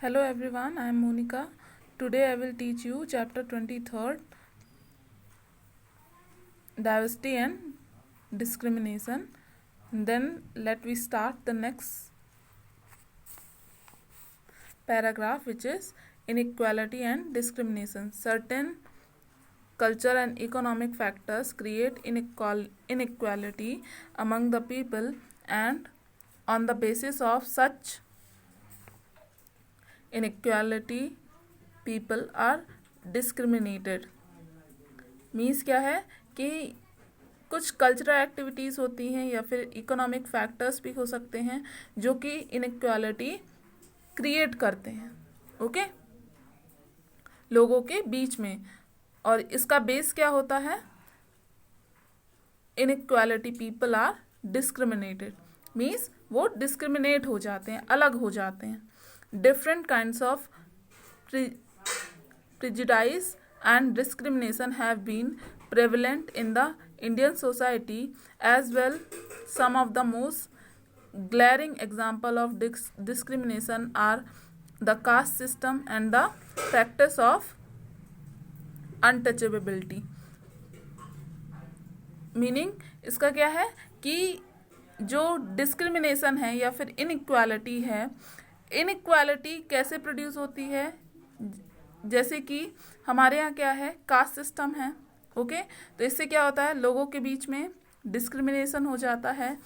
Hello everyone, I am Monica. Today I will teach you chapter 23rd, Diversity and Discrimination. Then let we start the next paragraph, which is inequality and discrimination. Certain cultural and economic factors create inequality among the people, and on the basis of such inequality people are discriminated. Means क्या है कि कुछ cultural activities होती हैं या फिर economic factors भी हो सकते हैं जो कि इनइक्वालिटी क्रिएट करते हैं, ओके, लोगों के बीच में। और इसका बेस क्या होता है? Inequality people are discriminated, means वो डिस्क्रिमिनेट हो जाते हैं, अलग हो जाते हैं। Different kinds of prejudice and discrimination have been prevalent in the Indian society as well. Some of the most glaring example of discrimination are the caste system and the practice of untouchability. Meaning इसका क्या है कि जो discrimination है या फिर inequality है, inequality कैसे प्रोड्यूस होती है? जैसे कि हमारे यहाँ क्या है, कास्ट सिस्टम है, ओके। तो इससे क्या होता है, लोगों के बीच में डिस्क्रिमिनेशन हो जाता है।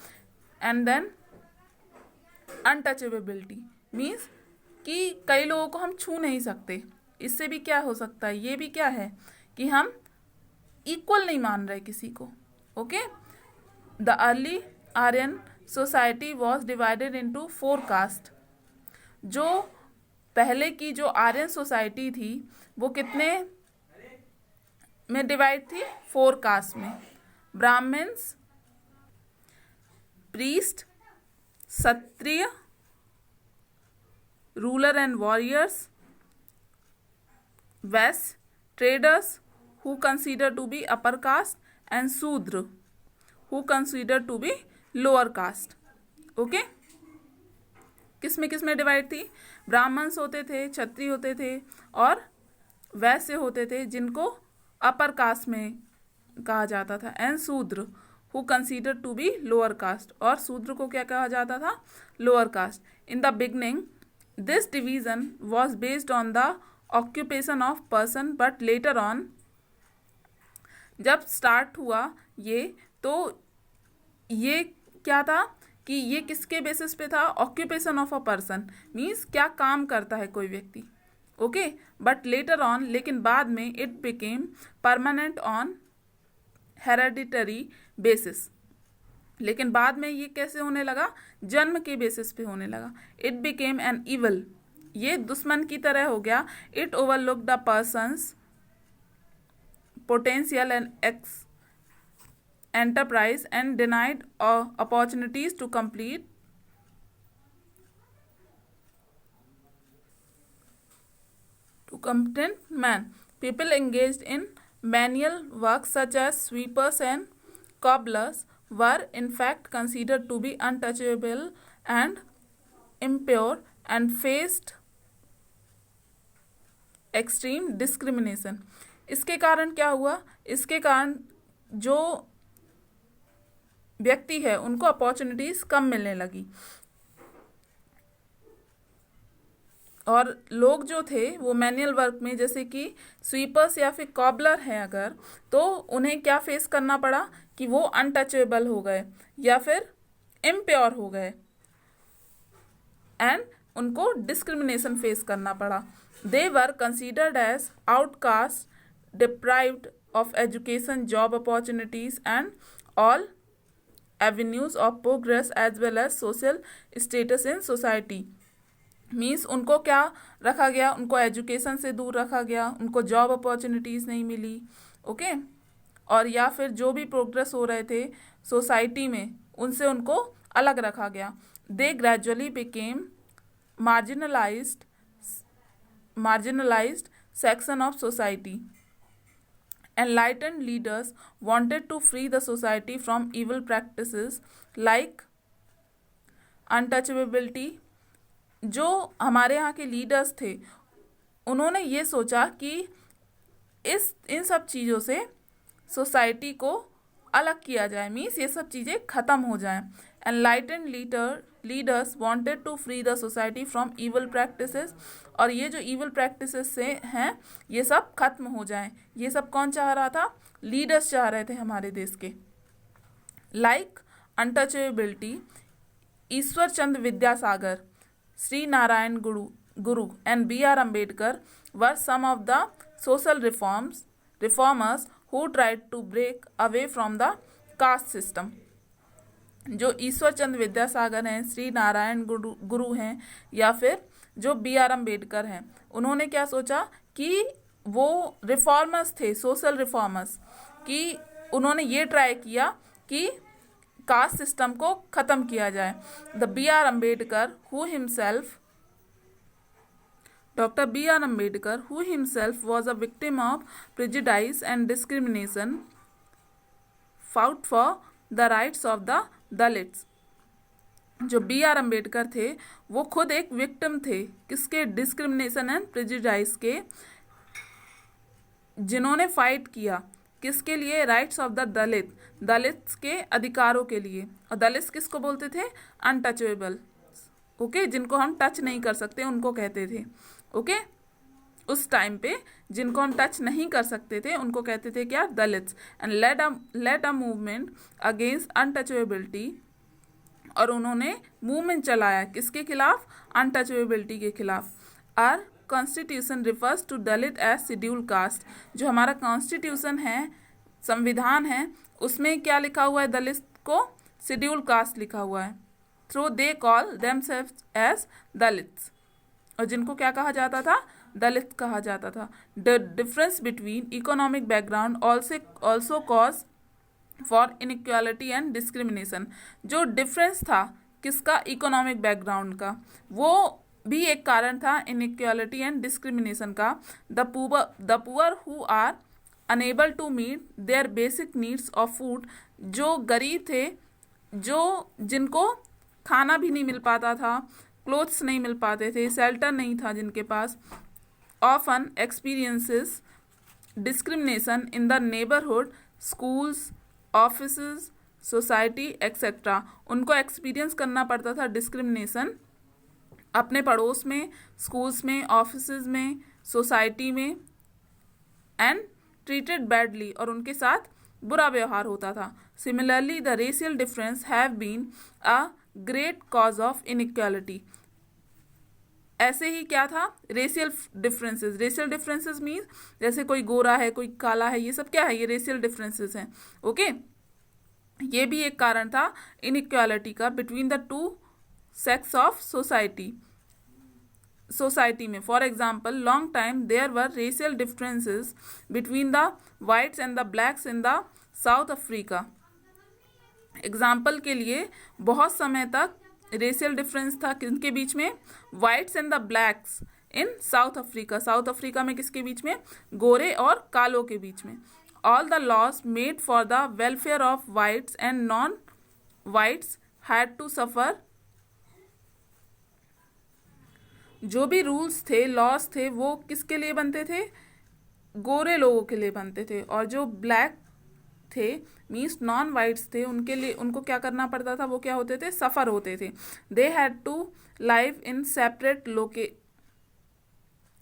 एंड देन अनटचेबिलिटी मीन्स कि कई लोगों को हम छू नहीं सकते। इससे भी क्या हो सकता है, ये भी क्या है कि हम इक्वल नहीं मान रहे किसी को, okay. The early Aryan society was divided into 4 caste. जो पहले की जो आर्यन सोसाइटी थी वो कितने में डिवाइड थी? 4 कास्ट में। Brahmins, priest, Kshatriya, ruler and warriors, Vaishya, traders who consider to be upper caste, and Shudra who consider to be lower caste, okay. किस में डिवाइड थी? ब्राह्मण्स होते थे, क्षत्रिय होते थे और वैश्य होते थे जिनको अपर कास्ट में कहा जाता था, and Shudra who consider to be lower caste, और शूद्र को क्या कहा जाता था? Lower caste. In the beginning this division was based on the occupation of person, but later on जब स्टार्ट हुआ ये, तो ये क्या था कि ये किसके बेसिस पे था? Occupation of a person, means क्या काम करता है कोई व्यक्ति, ओके। बट लेटर ऑन, लेकिन बाद में, it became permanent on hereditary basis. लेकिन बाद में ये कैसे होने लगा? जन्म के बेसिस पे होने लगा। इट बिकेम एन इवल, ये दुश्मन की तरह हो गया। It overlook the persons potential and enterprise and denied opportunities to complete to competent man. People engaged in manual work such as sweepers and cobblers were in fact considered to be untouchable and impure and faced extreme discrimination. इसके कारण क्या हुआ? इसके कारण जो व्यक्ति है उनको अपॉर्चुनिटीज कम मिलने लगी, और लोग जो थे वो मैनुअल वर्क में, जैसे कि स्वीपर्स या फिर कॉबलर है अगर, तो उन्हें क्या फेस करना पड़ा कि वो अनटचेबल हो गए या फिर इम्प्योर हो गए, एंड उनको डिस्क्रिमिनेशन फेस करना पड़ा। They were considered as outcast, deprived of education, job opportunities and all avenues of progress as well as social status in society. Means उनको क्या रखा गया? उनको एजुकेशन से दूर रखा गया, उनको जॉब अपॉर्चुनिटीज़ नहीं मिली, ओके। और या फिर जो भी प्रोग्रेस हो रहे थे सोसाइटी में उनसे उनको अलग रखा गया। They gradually became marginalised section of society. Enlightened leaders wanted to free the society from evil practices like untouchability, जो हमारे यहाँ के लीडर्स थे उन्होंने ये सोचा कि इन सब चीज़ों से सोसाइटी को अलग किया जाए, मीन्स ये सब चीज़ें ख़त्म हो जाएं। Enlightened leaders wanted to free the society from evil practices, और ये जो ईवल प्रैक्टिसेस से हैं ये सब खत्म हो जाएं। ये सब कौन चाह रहा था? लीडर्स चाह रहे थे हमारे देश के। Like untouchability, Ishwar Chandra Vidyasagar, Shri Narayan Guru and B.R. Ambedkar were some of the social reformers who tried to break away from the caste system. जो ईश्वर चंद्र विद्यासागर हैं, श्री नारायण गुरु हैं, या फिर जो B.R. अम्बेडकर हैं, उन्होंने क्या सोचा कि वो रिफॉर्मर्स थे, सोशल रिफॉर्मर्स, कि उन्होंने ये ट्राई किया कि कास्ट सिस्टम को ख़त्म किया जाए। The B.R. Ambedkar who himself Dr. B.R. Ambedkar, who himself was a victim of prejudice and discrimination, fought for the rights of the Dalits. जो B.R. अम्बेडकर थे वो खुद एक विक्टिम थे, किसके? डिस्क्रिमिनेशन एंड प्रेजुडाइस के, जिन्होंने फाइट किया किसके लिए? राइट्स ऑफ द दलित्स के अधिकारों के लिए। और दलित्स किसको बोलते थे? अनटचेबल, ओके, जिनको हम टच नहीं कर सकते उनको कहते थे, ओके। उस टाइम पे जिनको हम टच नहीं कर सकते थे उनको कहते थे क्या? Dalits. And led a movement against untouchability, और उन्होंने मूवमेंट चलाया किसके खिलाफ? अनटचेबिलिटी के खिलाफ। Our constitution refers to Dalit as schedule caste. जो हमारा कॉन्स्टिट्यूशन है, संविधान है, उसमें क्या लिखा हुआ है? दलित को शेड्यूल कास्ट लिखा हुआ है। Through they call themselves as Dalits, और जिनको क्या कहा जाता था? दलित कहा जाता था। The difference between economic background also cause for inequality and discrimination. जो डिफरेंस था किसका? इकोनॉमिक बैकग्राउंड का, वो भी एक कारण था इनइक्वालिटी एंड डिस्क्रिमिनेशन का। The poor who are unable to meet their basic needs of food, जो गरीब थे, जिनको खाना भी नहीं मिल पाता था, क्लोथ्स नहीं मिल पाते थे, शेल्टर नहीं था जिनके पास, often experiences discrimination in the neighbourhood, schools, offices, society etcetera. उनको एक्सपीरियंस करना पड़ता था डिस्क्रिमिनेशन अपने पड़ोस में, स्कूल्स में, ऑफिसेज में, सोसाइटी में, एंड ट्रीटेड बैडली, और उनके साथ बुरा व्यवहार होता था। Similarly the racial difference have been a great cause of inequality. ऐसे ही क्या था? रेशियल डिफरेंसेस मीन्स जैसे कोई गोरा है, कोई काला है, ये सब क्या है? ये रेशियल डिफरेंसेस हैं, ओके। ये भी एक कारण था इनइक्वालिटी का between the two sex of society में। For example, long time there were racial differences between the whites and the blacks in the South Africa. Example के लिए बहुत समय तक रेशियल डिफरेंस था किनके बीच में? Whites and the blacks in South Africa. South Africa में किसके बीच में? गोरे और कालों के बीच में। All the laws made for the welfare of whites and non whites had to suffer. जो भी रूल्स थे, लॉज थे, वो किसके लिए बनते थे? गोरे लोगों के लिए बनते थे, और जो ब्लैक थे मीन्स नॉन वाइट्स थे, उनके लिए उनको क्या करना पड़ता था? वो क्या होते थे? सफ़र होते थे। They had to live in separate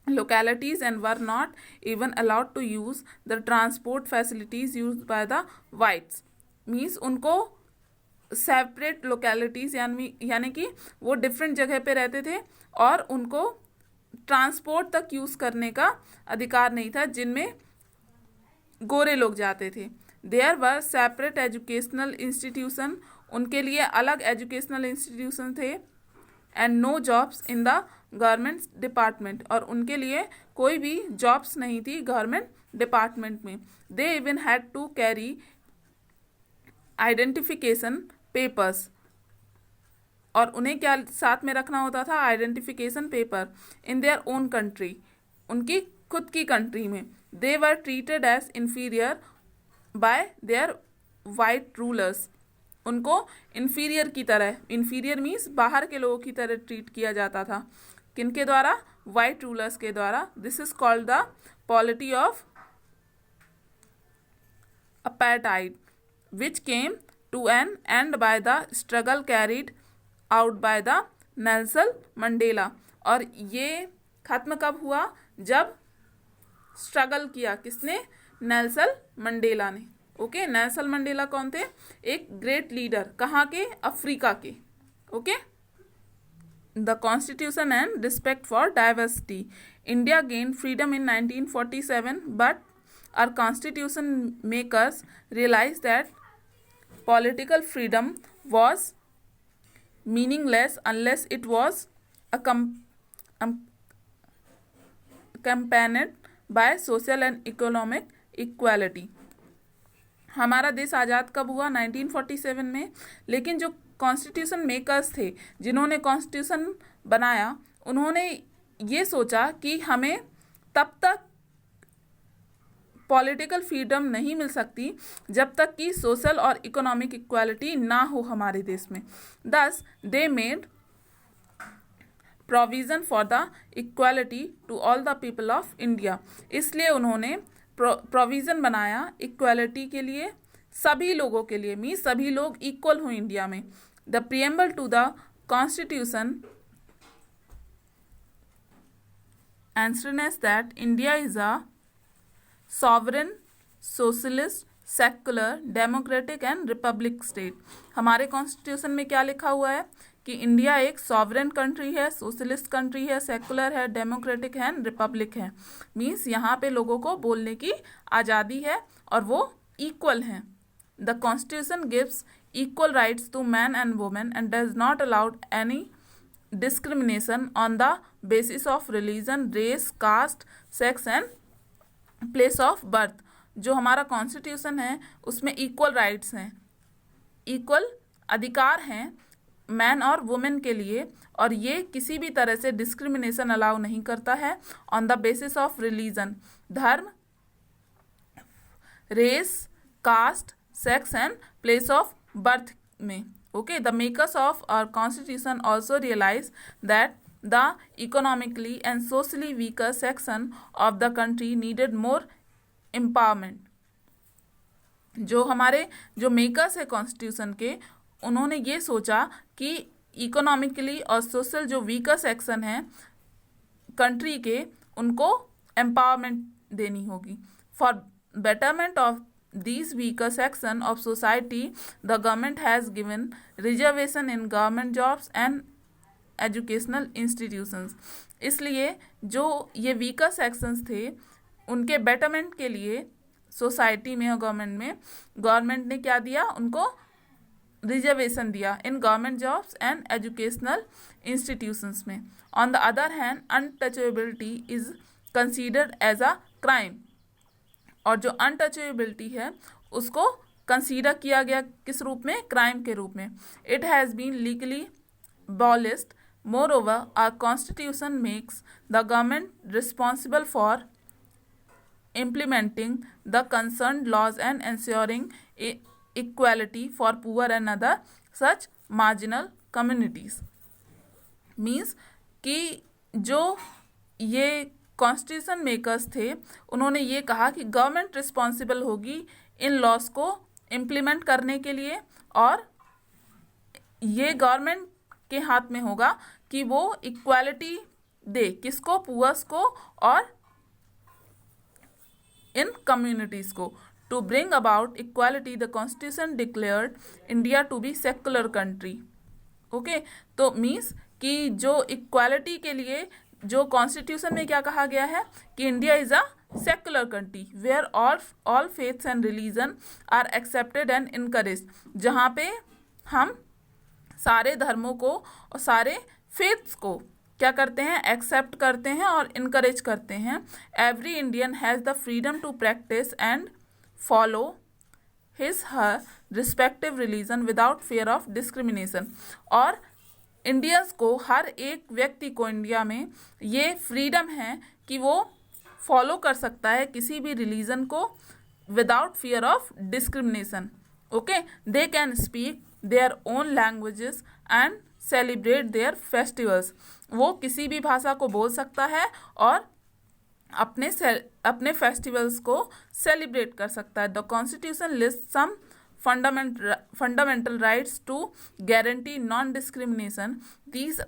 localities and were not even allowed to use the transport facilities used by the whites. Means उनको सेपरेट लोकेलिटीज़ यानी कि वो डिफरेंट जगह पे रहते थे और उनको ट्रांसपोर्ट तक यूज़ करने का अधिकार नहीं था जिनमें गोरे लोग जाते थे। There were separate educational institution, उनके लिए अलग एजुकेशनल इंस्टीट्यूशन थे। And no jobs in the government department, और उनके लिए कोई भी जॉब्स नहीं थी गवर्नमेंट डिपार्टमेंट में। They even had to carry identification papers, और उन्हें क्या साथ में रखना होता था? Identification paper in their own country, उनकी खुद की कंट्री में। They were treated as inferior by their white rulers, उनको इन्फीरियर की तरह, इन्फीरियर मीन्स बाहर के लोगों की तरह ट्रीट किया जाता था। किनके द्वारा? वाइट रूलर्स के द्वारा। This is called the polity of apartheid, which came to an end by the struggle carried out by the Nelson Mandela. और ये खत्म कब हुआ? जब स्ट्रगल किया किसने? नेल्सन मंडेला ने। ओके, नेल्सन मंडेला कौन थे? एक ग्रेट लीडर। कहाँ के? अफ्रीका के। Okay, the constitution and respect for diversity. India gain freedom in 1947 but our constitution makers realized that political freedom was meaningless unless it was accompanied by social and economic equality। हमारा देश आज़ाद कब हुआ? 1947 में। लेकिन जो constitution makers थे, जिन्होंने constitution बनाया, उन्होंने ये सोचा कि हमें तब तक पॉलिटिकल फ्रीडम नहीं मिल सकती जब तक कि सोशल और इकोनॉमिक इक्वालिटी ना हो हमारे देश में। Thus they made provision for the equality to all the people of India. इसलिए उन्होंने प्रोविज़न बनाया इक्वालिटी के लिए, सभी लोगों के लिए, मीन्स सभी लोग इक्वल हों इंडिया में। The preamble to the constitution answers that India is a sovereign, socialist, secular, democratic and republic state. हमारे कॉन्स्टिट्यूशन में क्या लिखा हुआ है? कि इंडिया एक सॉवरेन कंट्री है, सोशलिस्ट कंट्री है, सेक्युलर है, डेमोक्रेटिक है एंड रिपब्लिक है। मीन्स यहाँ पे लोगों को बोलने की आज़ादी है और वो इक्वल हैं। The constitution gives equal rights to man and women and does not allowed any discrimination on the basis of religion, race, caste, sex and place of birth. जो हमारा कॉन्स्टिट्यूशन है उसमें इक्वल राइट्स हैं, equal अधिकार हैं man और women के लिए, और ये किसी भी तरह से डिस्क्रिमिनेशन अलाउ नहीं करता है on the basis of religion, धर्म, race, caste, sex and place of birth में। Okay, the makers of our constitution also realise that the economically and socially weaker section of the country needed more empowerment। जो हमारे जो makers है constitution के, उन्होंने ये सोचा कि इकोनॉमिकली और सोशल जो वीकर सेक्शन है कंट्री के, उनको एम्पावरमेंट देनी होगी। For betterment of these weaker section of society the government has given reservation in government jobs and educational institutions. इसलिए जो ये वीकर सेक्शंस थे उनके बेटरमेंट के लिए सोसाइटी में और गवर्नमेंट ने क्या दिया? उनको रिजर्वेशन दिया in government jobs and educational institutions में। On the other hand untouchability is considered as a crime. और जो अनटचेबिलिटी है उसको कंसीडर किया गया किस रूप में? क्राइम के रूप में। It has been legally abolished। Moreover, our constitution makes the government responsible for implementing the concerned laws and ensuring equality for poor and other such marginal communities। Means कि जो ये कॉन्स्टिट्यूशन मेकर्स थे उन्होंने ये कहा कि गवर्नमेंट रिस्पॉन्सिबल होगी इन loss को इम्प्लीमेंट करने के लिए, और ये गवर्नमेंट के हाथ में होगा कि वो इक्वालिटी दे, किसको? पुअर्स को और इन कम्युनिटीज को। To bring about equality the constitution declared India to be secular country. Okay, तो मीन्स कि जो इक्वालिटी के लिए जो कॉन्स्टिट्यूशन में क्या कहा गया है कि India is a secular country where all faiths and religion are accepted and encouraged. जहाँ पे हम सारे धर्मों को और सारे फेथ्स को क्या करते हैं? एक्सेप्ट करते हैं और इनकरेज करते हैं। Every Indian has the freedom to practise and follow his her respective religion without fear of discrimination. और इंडियंस को, हर एक व्यक्ति को इंडिया में ये फ्रीडम है कि वो फॉलो कर सकता है किसी भी रिलीजन को without fear of discrimination. Okay, they can speak, their own languages and celebrate their festivals. वो किसी भी भाषा को बोल सकता है और अपने फेस्टिवल्स को सेलिब्रेट कर सकता है. The constitution list some fundamental rights to guarantee non-discrimination. These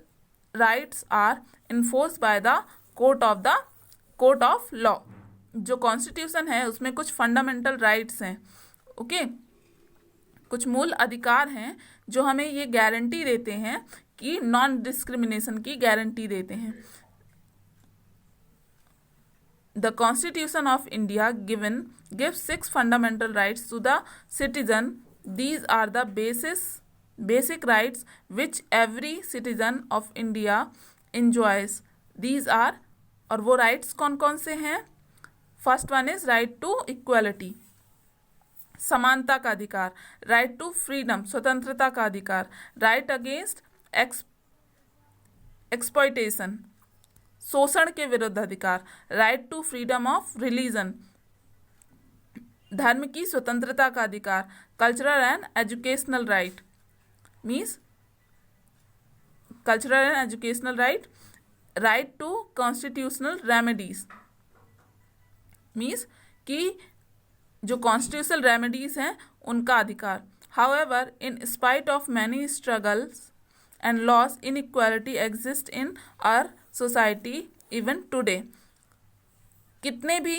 rights are enforced by the court of law. जो कॉन्स्टिट्यूशन है उसमें कुछ फंडामेंटल राइट्स हैं, ओके, कुछ मूल अधिकार हैं जो हमें ये गारंटी देते हैं कि नॉन डिस्क्रिमिनेशन की गारंटी देते हैं. The Constitution of India gives 6 fundamental rights to the citizen. These are the basic rights which every citizen of India enjoys. These are, और वो rights कौन कौन से हैं? First one is right to equality, समानता का अधिकार. Right to freedom, स्वतंत्रता का अधिकार. Right against exploitation, शोषण के विरुद्ध अधिकार. Right to freedom of religion, धर्म की स्वतंत्रता का अधिकार. Cultural and educational right means cultural and educational right. Right to constitutional remedies means कि जो कॉन्स्टिट्यूशनल रेमेडीज हैं उनका अधिकार. However in spite of many struggles and laws, inequality exists in our society even today. कितने भी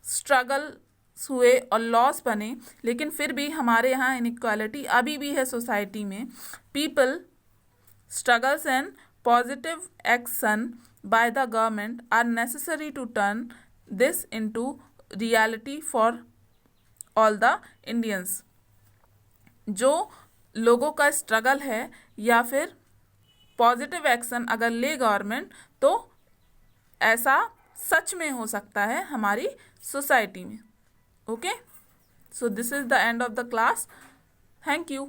struggles हुए और loss बने लेकिन फिर भी हमारे यहाँ इनइक्वालिटी अभी भी है सोसाइटी में. People struggles and positive action by the government are necessary to turn this into reality for all the Indians. जो लोगों का स्ट्रगल है या फिर पॉजिटिव एक्शन अगर ले गवर्नमेंट तो ऐसा सच में हो सकता है हमारी सोसाइटी में. Okay, so this is the end of the class. Thank you.